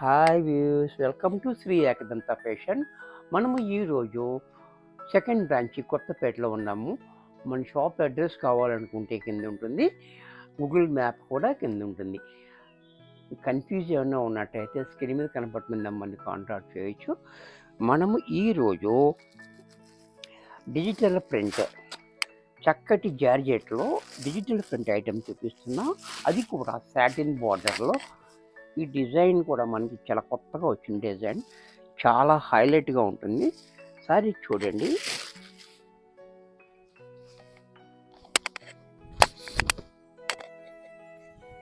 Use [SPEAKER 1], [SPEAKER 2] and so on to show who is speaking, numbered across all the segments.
[SPEAKER 1] Hi views, welcome to Shri Ekadanta fashion. మనము ఈరోజు second branch కొత్తపేటలో ఉన్నాము. మన షాప్ అడ్రస్ కావాలనుకుంటే కింద ఉంటుంది, గూగుల్ మ్యాప్ కూడా కింద ఉంటుంది. కన్ఫ్యూజ్ ఏమైనా ఉన్నట్టయితే స్క్రీన్ మీద కనపడుతుంది, నెంబర్ని కాంటాక్ట్ చేయొచ్చు. మనము ఈరోజు డిజిటల్ ప్రింట్, చక్కటి జార్జెట్లో డిజిటల్ ప్రింట్ ఐటెం చూపిస్తున్నాం. అది కూడా సాటిన్ బార్డర్లో. ఈ డిజైన్ కూడా మనకి చాలా కొత్తగా వచ్చిన డిజైన్, చాలా హైలైట్గా ఉంటుంది. సారీ చూడండి,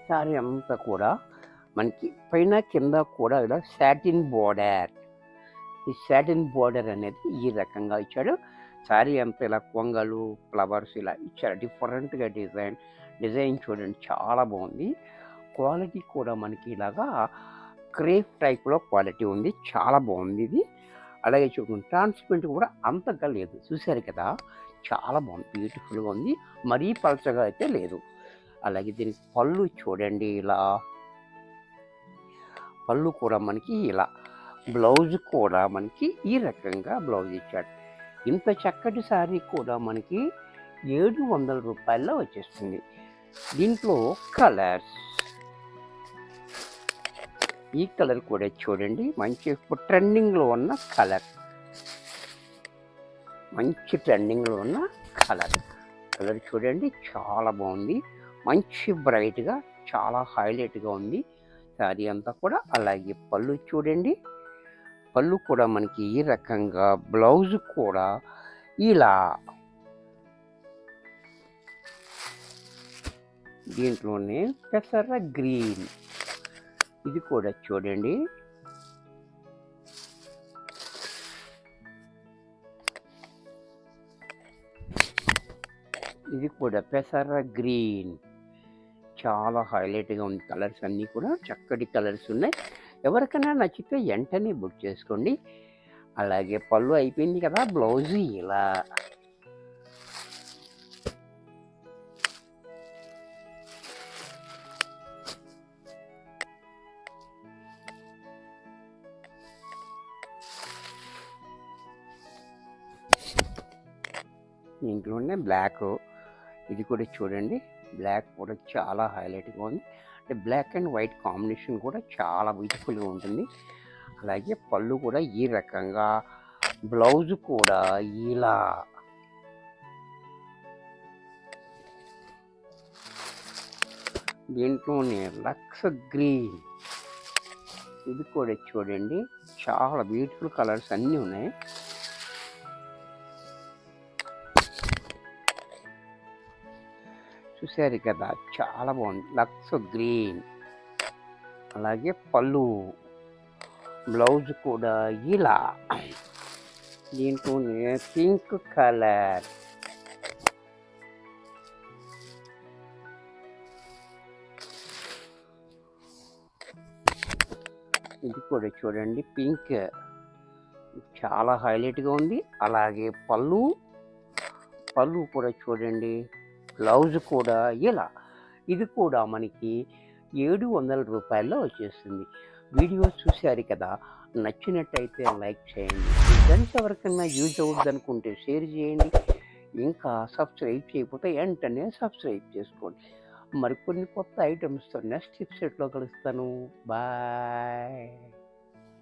[SPEAKER 1] సారీ అంతా కూడా మనకి పైన కింద కూడా ఇలా సాటిన్ బార్డర్. ఈ సాటిన్ బార్డర్ అనేది ఈ రకంగా ఇచ్చాడు. సారీ అంతా ఇలా కొంగలు, ఫ్లవర్స్ ఇలా ఇచ్చారు. డిఫరెంట్గా డిజైన్ చూడండి, చాలా బాగుంది. క్వాలిటీ కూడా మనకి ఇలాగా క్రేప్ టైప్లో క్వాలిటీ ఉంది, చాలా బాగుంది ఇది. అలాగే చూడండి, ట్రాన్స్పరెంట్ కూడా అంతగా లేదు, చూశారు కదా, చాలా బాగుంది, బ్యూటిఫుల్గా ఉంది. మరీ పలచగా అయితే లేదు. అలాగే దీనికి పళ్ళు చూడండి, ఇలా పళ్ళు కూడా మనకి ఇలా, బ్లౌజ్ కూడా మనకి ఈ రకంగా బ్లౌజ్ ఇచ్చాడు. ఇంత చక్కటి శారీ కూడా మనకి 700 రూపాయల్లో వచ్చేస్తుంది. దీంట్లో కలర్స్, ఈ కలర్ కూడా చూడండి, మంచి ఇప్పుడు ట్రెండింగ్లో ఉన్న కలర్, మంచి ట్రెండింగ్లో ఉన్న కలర్ చూడండి, చాలా బాగుంది, మంచి బ్రైట్గా, చాలా హైలైట్గా ఉంది శారీ అంతా కూడా. అలాగే పళ్ళు చూడండి, పళ్ళు కూడా మనకి ఈ రకంగా, బ్లౌజ్ కూడా ఇలా, దీంట్లోనే పెసర గ్రీన్, ఇది కూడా చూడండి, ఇది కూడా పెసర గ్రీన్, చాలా హైలైట్గా ఉంది. కలర్స్ అన్నీ కూడా చక్కటి కలర్స్ ఉన్నాయి. ఎవరికైనా నచ్చితే వెంటనే బుక్ చేసుకోండి. అలాగే పళ్ళు అయిపోయింది కదా, బ్లౌజ్ ఇలా, ఇంట్లోనే బ్లాక్, ఇది కూడా చూడండి, బ్లాక్ కూడా చాలా హైలైట్గా ఉంది. అంటే బ్లాక్ అండ్ వైట్ కాంబినేషన్ కూడా చాలా బ్యూటిఫుల్గా ఉంటుంది. అలాగే పళ్ళు కూడా ఈ రకంగా, బ్లౌజ్ కూడా ఇలా, దీంట్లోనే లక్స్ గ్రీన్, ఇది కూడా చూడండి, చాలా బ్యూటిఫుల్ కలర్స్ అన్నీ ఉన్నాయి. చూసారు కదా, చాలా బాగుంది, లక్స్ గ్రీన్. అలాగే పళ్ళు, బ్లౌజ్ కూడా ఇలా, దీంట్లోనే పింక్ కలర్, ఇది కూడా చూడండి, పింక్, చాలా హైలైట్గా ఉంది. అలాగే పళ్ళు కూడా చూడండి, బ్లౌజ్ కూడా ఇలా, ఇది కూడా మనకి 700 రూపాయల్లో వచ్చేస్తుంది. వీడియో చూశారు కదా, నచ్చినట్టయితే లైక్ చేయండి. మీ ఫ్రెండ్స్ ఎవరికైనా యూజ్ అవుతుంది అనుకుంటే షేర్ చేయండి. ఇంకా సబ్స్క్రైబ్ చేయకపోతే వెంటనే సబ్స్క్రైబ్ చేసుకోండి. మరికొన్ని కొత్త ఐటమ్స్తో నెక్స్ట్ ఎపిసోడ్లో కలుస్తాను. బాయ్.